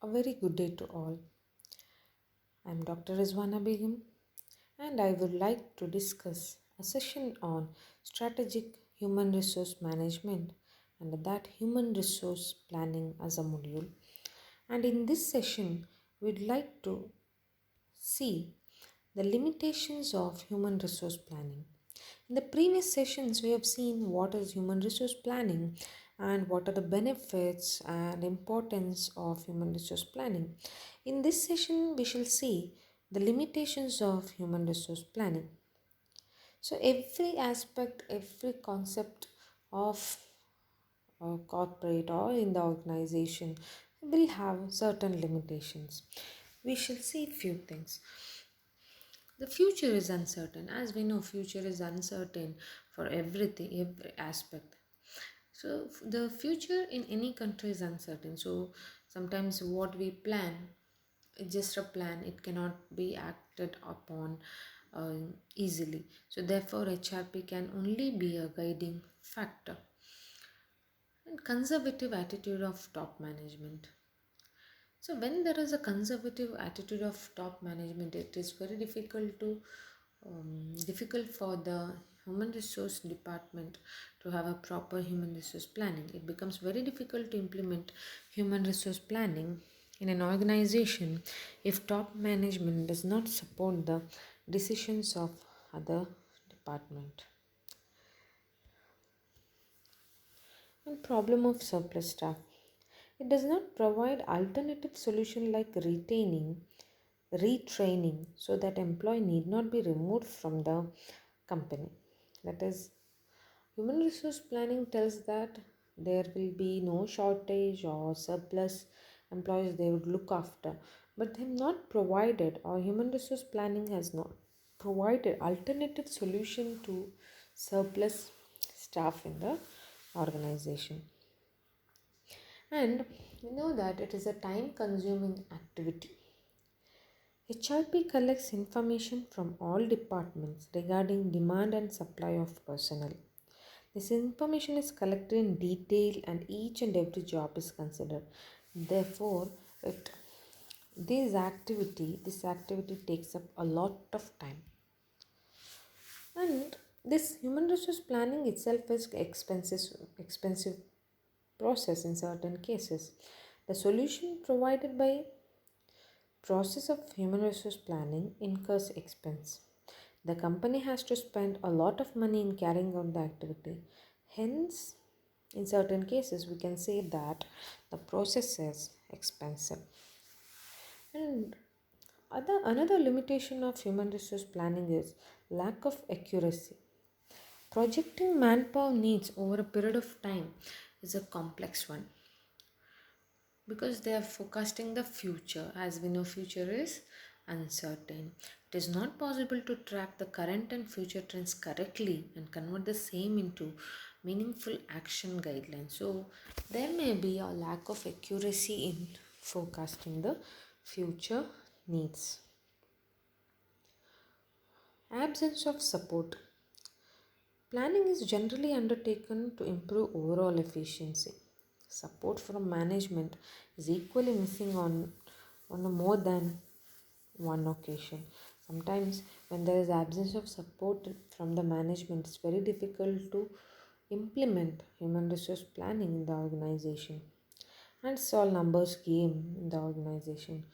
A very good day to all. I'm Dr. Rizwana Begum and I would like to discuss a session on strategic human resource management and that human resource planning as a module. And in this session, we'd like to see the limitations of human resource planning. In the previous sessions, we have seen what is human resource planning and what are the benefits and importance of human resource planning. In this session, we shall see the limitations of human resource planning. So, every aspect, every concept of a corporate or in the organization will have certain limitations. We shall see few things. The future is uncertain. As we know, future is uncertain for everything, every aspect. So the future in any country is uncertain. So sometimes what we plan is just a plan. It cannot be acted upon easily. So therefore, HRP can only be a guiding factor. And conservative attitude of top management. So when there is a conservative attitude of top management, it is very difficult for the human resource department to have a proper human resource planning. It becomes very difficult to implement human resource planning in an organization if top management does not support the decisions of other department. And problem of surplus staff. It does not provide alternative solution like retraining so that employee need not be removed from the company. That is, human resource planning tells that there will be no shortage or surplus employees they would look after, but they have not provided, or human resource planning has not provided alternative solution to surplus staff in the organization. And we know that it is a time consuming activity. HRP collects information from all departments regarding demand and supply of personnel. This information is collected in detail and each and every job is considered. Therefore, this activity takes up a lot of time. And this human resource planning itself is expensive process in certain cases. The solution provided by process of human resource planning incurs expense. The company has to spend a lot of money in carrying out the activity. Hence, in certain cases, we can say that the process is expensive. And another limitation of human resource planning is lack of accuracy. Projecting manpower needs over a period of time is a complex one because they are forecasting the future. As we know, future is uncertain. It is not possible to track the current and future trends correctly and convert the same into meaningful action guidelines. So there may be a lack of accuracy in forecasting the future needs. Absence of support. Planning is generally undertaken to improve overall efficiency. Support from management is equally missing on a more than one occasion. Sometimes, when there is absence of support from the management, it's very difficult to implement human resource planning in the organization. And it's all numbers game in the organization.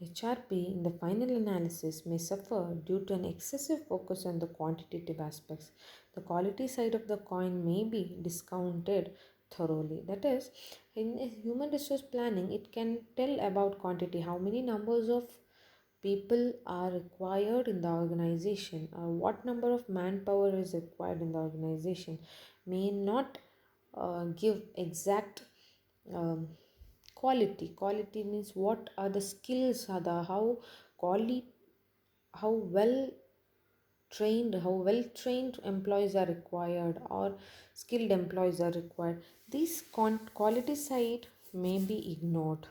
HRP in the final analysis may suffer due to an excessive focus on the quantitative aspects. The quality side of the coin may be discounted thoroughly. That is, in human resource planning, it can tell about quantity, how many numbers of people are required in the organization, or what number of manpower is required in the organization, may not give exact um, quality means what are the skills, are the how well trained employees are required or skilled employees are required. These quality side may be ignored.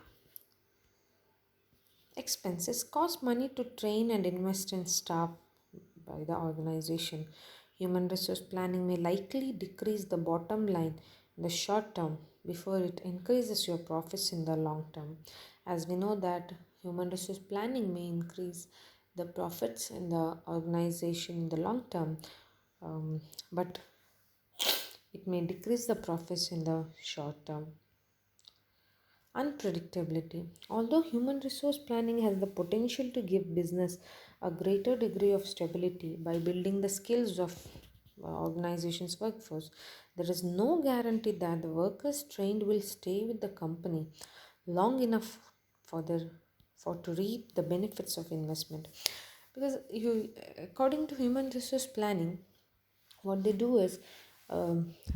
Expenses cost money to train and invest in staff by the organization. Human resource planning may likely decrease the bottom line in the short term before it increases your profits in the long term. As we know that human resource planning may increase the profits in the organization in the long term, but it may decrease the profits in the short term. Unpredictability. Although human resource planning has the potential to give business a greater degree of stability by building the skills of organization's workforce, there is no guarantee that the workers trained will stay with the company long enough for their for to reap the benefits of investment. Because according to human resource planning, what they do is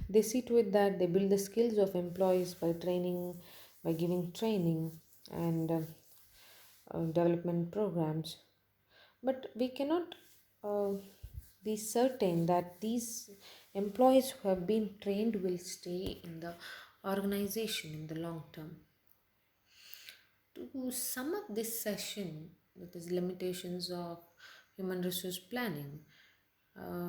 they see to it that they build the skills of employees by giving training and development programs. But we cannot uh, be certain that these employees who have been trained will stay in the organization in the long term. To sum up this session, that is limitations of human resource planning,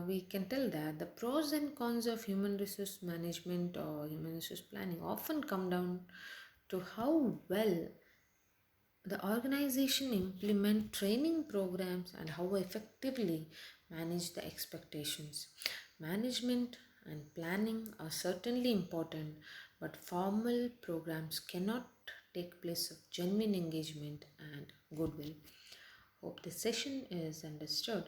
we can tell that the pros and cons of human resource management or human resource planning often come down to how well the organization implement training programs and how effectively manage the expectations. Management and planning are certainly important, but formal programs cannot take place of genuine engagement and goodwill. Hope this session is understood.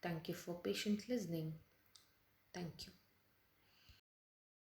Thank you for patient listening. Thank you.